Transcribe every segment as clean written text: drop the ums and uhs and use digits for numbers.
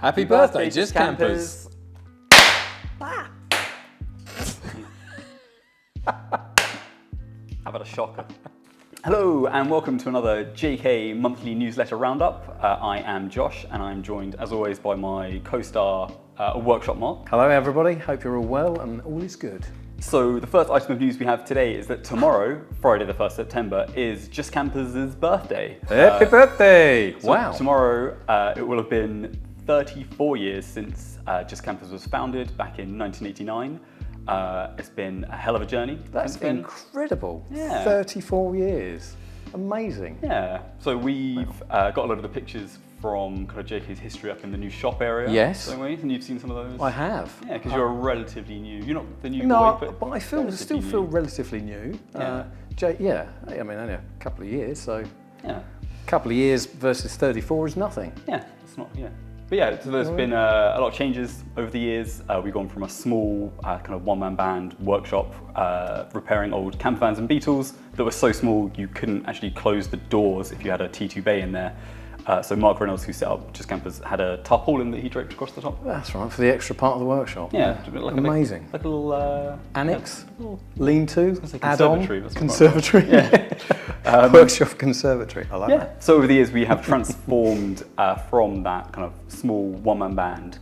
Happy birthday, Just Kampers. How about a shocker? Hello and welcome to another JK monthly newsletter roundup. I am Josh and I'm joined as always by my co-star Workshop Mark. Hello everybody, hope you're all well and all is good. So the first item of news we have today is that tomorrow, Friday the 1st September, is Just Kampers' birthday. Happy birthday! So Wow. Tomorrow it will have been 34 years since Just Kampers was founded back in 1989. It's been a hell of a journey. That's incredible. Yeah. 34 years. Amazing. Yeah. So we've got a lot of the pictures from kind of JK's history up in the new shop area. Yes. Don't we? And you've seen some of those? I have. Yeah, because you're relatively new. You're not the new No, boy, but I still feel relatively new. Yeah. I mean only a couple of years, so Yeah. a couple of years versus 34 is nothing. Yeah, it's not, yeah. But yeah, so there's been a lot of changes over the years. We've gone from a small kind of one-man band workshop repairing old camper vans and Beetles that were so small you couldn't actually close the doors if you had a T2 bay in there. So Mark Reynolds, who set up Just Kampers, had a tarpaulin that he draped across the top. That's right, for the extra part of the workshop. Yeah, like amazing. Like a little annex, yeah, little lean-to, add-on, conservatory. conservatory. Yeah. Workshop conservatory. I like that. So over the years we have transformed from that kind of small one-man band,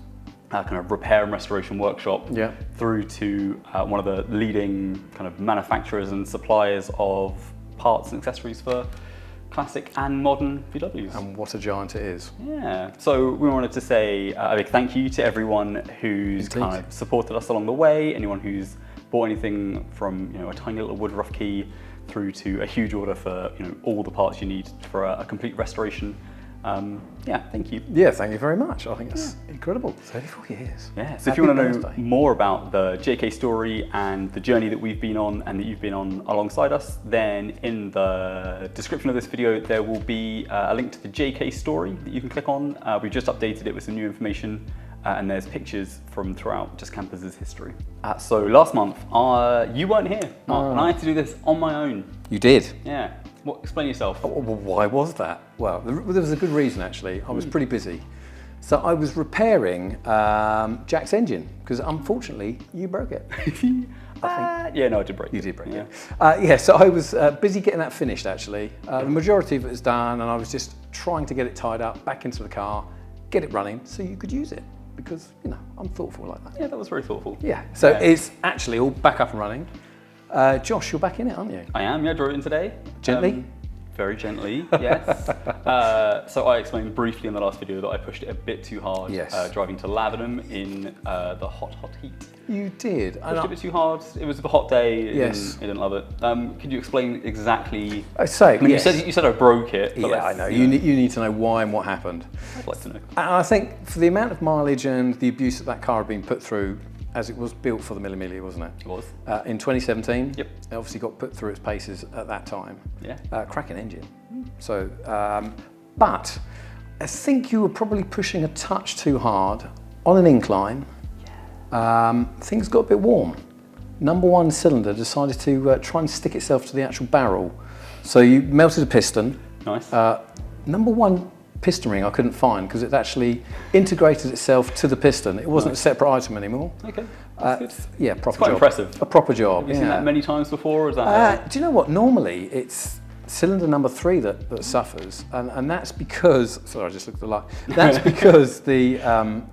kind of repair and restoration workshop, through to one of the leading kind of manufacturers and suppliers of parts and accessories for classic and modern VWs. And what a giant it is. Yeah, so we wanted to say a big thank you to everyone who's kind of supported us along the way, anyone who's bought anything from a tiny little wood rough key through to a huge order for all the parts you need for a complete restoration. Yeah, thank you. Yeah, thank you very much. I think that's incredible. 34 years. Yeah, so if you want to know more about the JK story and the journey that we've been on and that you've been on alongside us, then in the description of this video there will be a link to the JK story that you can click on. We've just updated it with some new information and there's pictures from throughout Just Kampers' history. So last month you weren't here, Mark, and I had to do this on my own. You did? Yeah. Explain yourself. Why was that? Well, there was a good reason actually. I was pretty busy. So I was repairing Jack's engine because unfortunately you broke it. Yeah, no, I did break it. You did break it. So I was busy getting that finished actually. The majority of it was done and I was just trying to get it tied up, back into the car, get it running so you could use it because, I'm thoughtful like that. Yeah, that was very thoughtful. Yeah, so it's actually all back up and running. Josh, you're back in it, aren't you? I am, yeah, I drove it in today. Gently? Very gently, yes. So I explained briefly in the last video that I pushed it a bit too hard, driving to Lavenham in the hot heat. You did. Pushed it a bit too hard. It was a hot day. Yes. I didn't love it. Could you explain exactly? I mean, you said I broke it. But yeah, I know. You need to know why and what happened. I'd like to know. And I think for the amount of mileage and the abuse that car had been put through, as it was built for the Mille Miglia, wasn't it? It was. In 2017, Yep. It obviously got put through its paces at that time. Yeah. Kraken Engine. So, but I think you were probably pushing a touch too hard on an incline. Things got a bit warm. Number one cylinder decided to try and stick itself to the actual barrel. So you melted a piston. Nice. Number one piston ring I couldn't find because it actually integrated itself to the piston. It wasn't a separate item anymore. Okay, that's good. Yeah, proper it's quite job. Impressive. A proper job. Have you seen that many times before, or is that? Do you know what? Normally it's cylinder number 3 that suffers, and that's because. Sorry, I just looked at the light. That's because the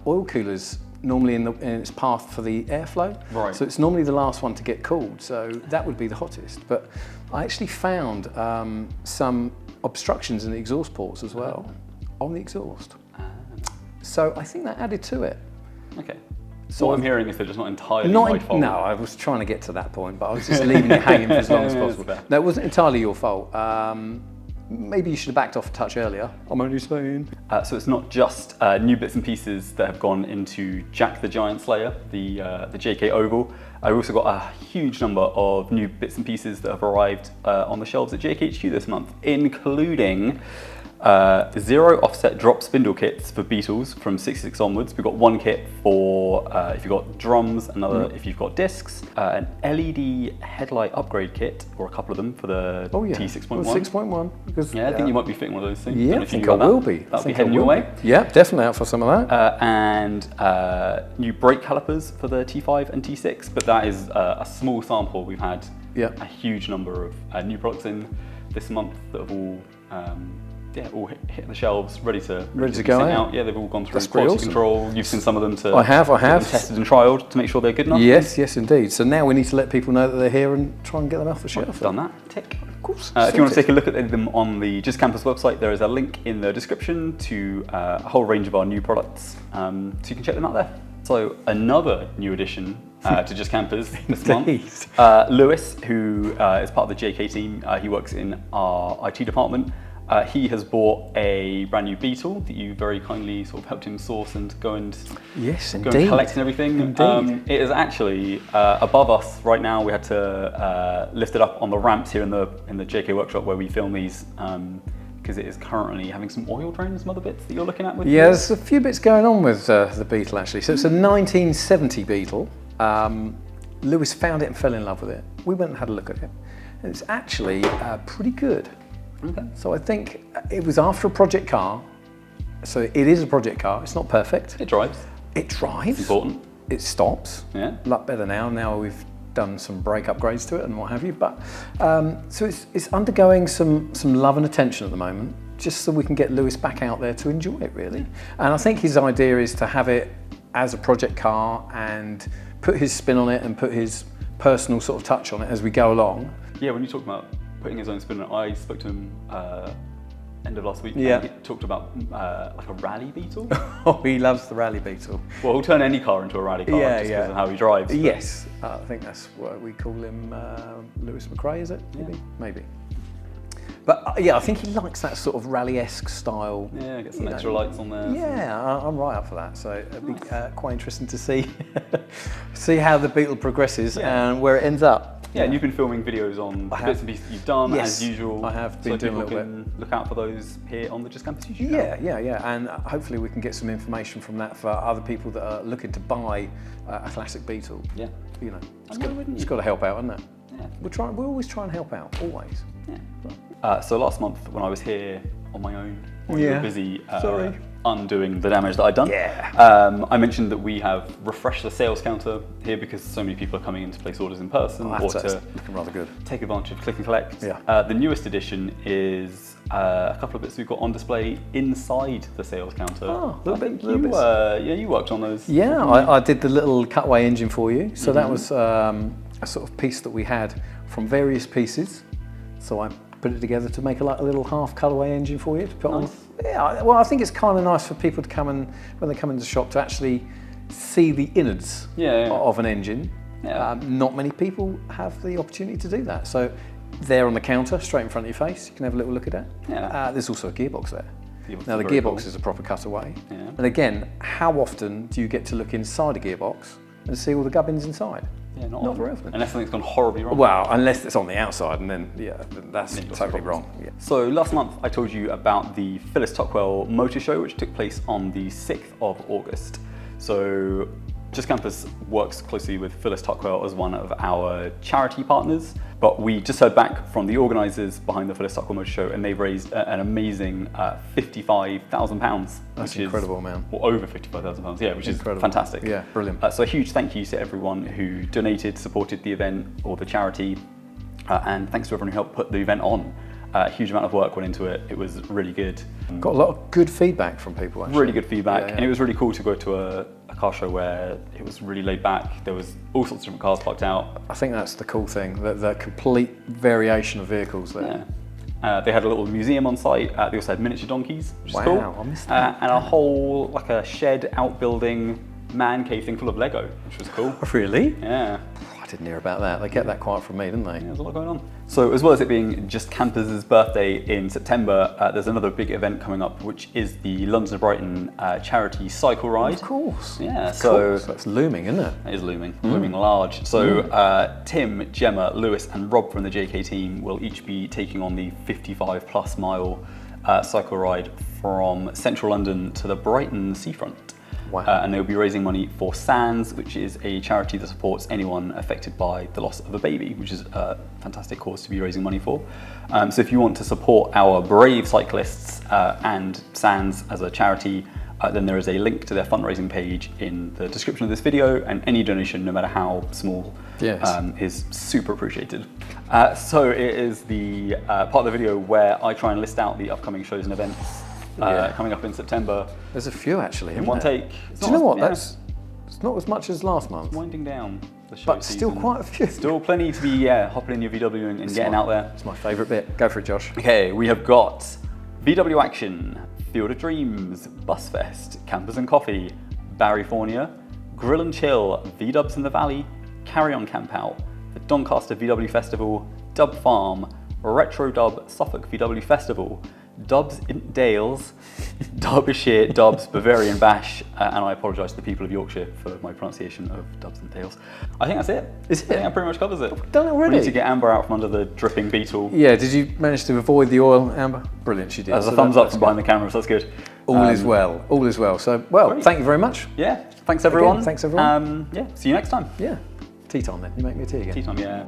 oil cooler's normally in its path for the airflow. Right. So it's normally the last one to get cooled. So that would be the hottest. But I actually found some obstructions in the exhaust ports as well. On the exhaust. So I think that added to it. Okay. So what I'm hearing is they're just not entirely my fault. No, I was trying to get to that point, but I was just leaving it hanging for as long as possible. No, it wasn't entirely your fault. Maybe you should have backed off a touch earlier. I'm only saying. So it's not just new bits and pieces that have gone into Jack the Giant Slayer, the JK Oval. I've also got a huge number of new bits and pieces that have arrived on the shelves at JKHQ this month, including 0 offset drop spindle kits for Beetles from 66 onwards. We've got one kit for if you've got drums, another if you've got discs, an LED headlight upgrade kit, or a couple of them for the T6.1. 6.1. Because, Yeah, I think you might be fitting one of those things. Yeah, I think I will be. That'll be heading your way. Yeah, definitely out for some of that. And new brake calipers for the T5 and T6, but that is a small sample. We've had a huge number of new products in this month that have all all hit the shelves, ready to go out. Yeah, they've all gone through quality control. You've seen some of them I have tested and trialed to make sure they're good enough. Yes, indeed. So now we need to let people know that they're here and try and get them off the shelf. I've done that. Tick. Of course. If you want to take a look at them on the Just Kampers website, there is a link in the description to a whole range of our new products, so you can check them out there. So another new addition to Just Kampers this month. Lewis, who is part of the JK team, he works in our IT department. He has bought a brand new Beetle that you very kindly sort of helped him source and go and collect and everything. Indeed. It is actually above us right now. We had to lift it up on the ramps here in the JK workshop where we film these, because it is currently having some oil drain and some other bits that you're looking at with. Yeah, there's a few bits going on with the Beetle actually. So it's a 1970 Beetle. Lewis found it and fell in love with it. We went and had a look at it, and it's actually pretty good. Okay. So I think it was after a project car. So it is a project car. It's not perfect. It drives. It drives. It's important. It stops. Yeah. A lot better now. Now we've done some brake upgrades to it and what have you. But so it's undergoing some love and attention at the moment, just so we can get Lewis back out there to enjoy it really. And I think his idea is to have it as a project car and put his spin on it and put his personal sort of touch on it as we go along. Yeah, when you talk about putting his own spin on it, I spoke to him end of last week. Yeah. And he talked about like a rally Beetle. Oh, he loves the rally Beetle. Well, he'll turn any car into a rally car just because of how he drives. But. Yes, I think that's what we call him, Lewis McRae, is it? Maybe. But yeah, I think he likes that sort of rally-esque style. Yeah, get some extra lights on there. Yeah, I'm right up for that. So it'd be quite interesting to see how the Beetle progresses and where it ends up. Yeah, and you've been filming videos on bits and pieces that you've done, as usual. I have been doing a little bit. Look out for those here on the Just Kampers YouTube channel. Yeah, and hopefully we can get some information from that for other people that are looking to buy a classic Beetle. Yeah. You know, it's got to help out, hasn't it? Yeah. We always try and help out, always. Yeah. So last month when I was here on my own, when you were busy undoing the damage that I'd done, I mentioned that we have refreshed the sales counter here because so many people are coming in to place orders in person or to looking rather good. Take advantage of click and collect. Yeah. The newest addition is a couple of bits we've got on display inside the sales counter. Oh, I think you worked on those. Yeah, I did the little cutaway engine for you. So that was a sort of piece that we had from various pieces. So I put it together to make a little half cutaway engine for you to put on. Yeah, well, I think it's kind of nice for people to come and, when they come into the shop, to actually see the innards of an engine. Yeah. Not many people have the opportunity to do that. So there on the counter, straight in front of your face, you can have a little look at it. Yeah. There's also a gearbox there. Now the gearbox is a proper cutaway. Yeah. And again, how often do you get to look inside a gearbox and see all the gubbins inside? Yeah, not very often. Unless something's gone horribly wrong. Well, unless it's on the outside, and then that's totally wrong. Yeah. So last month I told you about the Phyllis Topwell Motor Show, which took place on the 6th of August. So Just Kampers works closely with Phyllis Topwell as one of our charity partners, but we just heard back from the organisers behind the Phyllis Topwell Motor Show, and they've raised an amazing £55,000. That's incredible, man. Or over £55,000, yeah, which is fantastic. Yeah, brilliant. So a huge thank you to everyone who donated, supported the event or the charity, and thanks to everyone who helped put the event on. A huge amount of work went into it. It was really good. Got a lot of good feedback from people, actually. Really good feedback, and it was really cool to go to a car show where it was really laid back. There was all sorts of different cars parked out. I think that's the cool thing, the complete variation of vehicles there. Yeah. They had a little museum on site. They also had miniature donkeys, which is cool. Wow, I missed that. And a whole, like a shed outbuilding man cave thing full of Lego, which was cool. Really? Yeah. I didn't hear about that. They kept that quiet from me, didn't they? Yeah, there's a lot going on. So as well as it being Just Kampers' birthday in September, there's another big event coming up, which is the London to Brighton charity cycle ride. Of course. Yeah, so that's looming, isn't it? It is looming, looming large. So Tim, Gemma, Lewis and Rob from the JK team will each be taking on the 55 plus mile cycle ride from central London to the Brighton seafront. Wow. And they'll be raising money for SANS, which is a charity that supports anyone affected by the loss of a baby, which is a fantastic cause to be raising money for. So if you want to support our brave cyclists and SANS as a charity, then there is a link to their fundraising page in the description of this video, and any donation, no matter how small, is super appreciated. So it is the part of the video where I try and list out the upcoming shows and events coming up in September. There's a few actually. In one take. Do you know what? It's not as much as last month. Winding down the show But season. still quite a few. Still plenty to be hopping in your VW and getting out there. It's my favourite bit. Go for it, Josh. Okay, we have got VW Action, Field of Dreams, Busfest, Campers and Coffee, Barryfornia, Grill and Chill, V-Dubs in the Valley, Carry On Camp Out, the Doncaster VW Festival, Dub Farm, Retro Dub Suffolk VW Festival, Dubs in Dales, Derbyshire Dubs Bavarian Bash, and I apologise to the people of Yorkshire for my pronunciation of Dubs and Dales. I think that's it. Is it? I think that pretty much covers it. We've done it already. We need to get Amber out from under the dripping Beetle. Yeah, did you manage to avoid the oil, Amber? Brilliant, she did. There's a thumbs up from behind the camera, so that's good. All is well, all is well. So, well, Great. thank you very much. Yeah, thanks everyone. Again, thanks everyone. Yeah, see you next time. Yeah, tea time then. You make me a tea again. Tea time, yeah.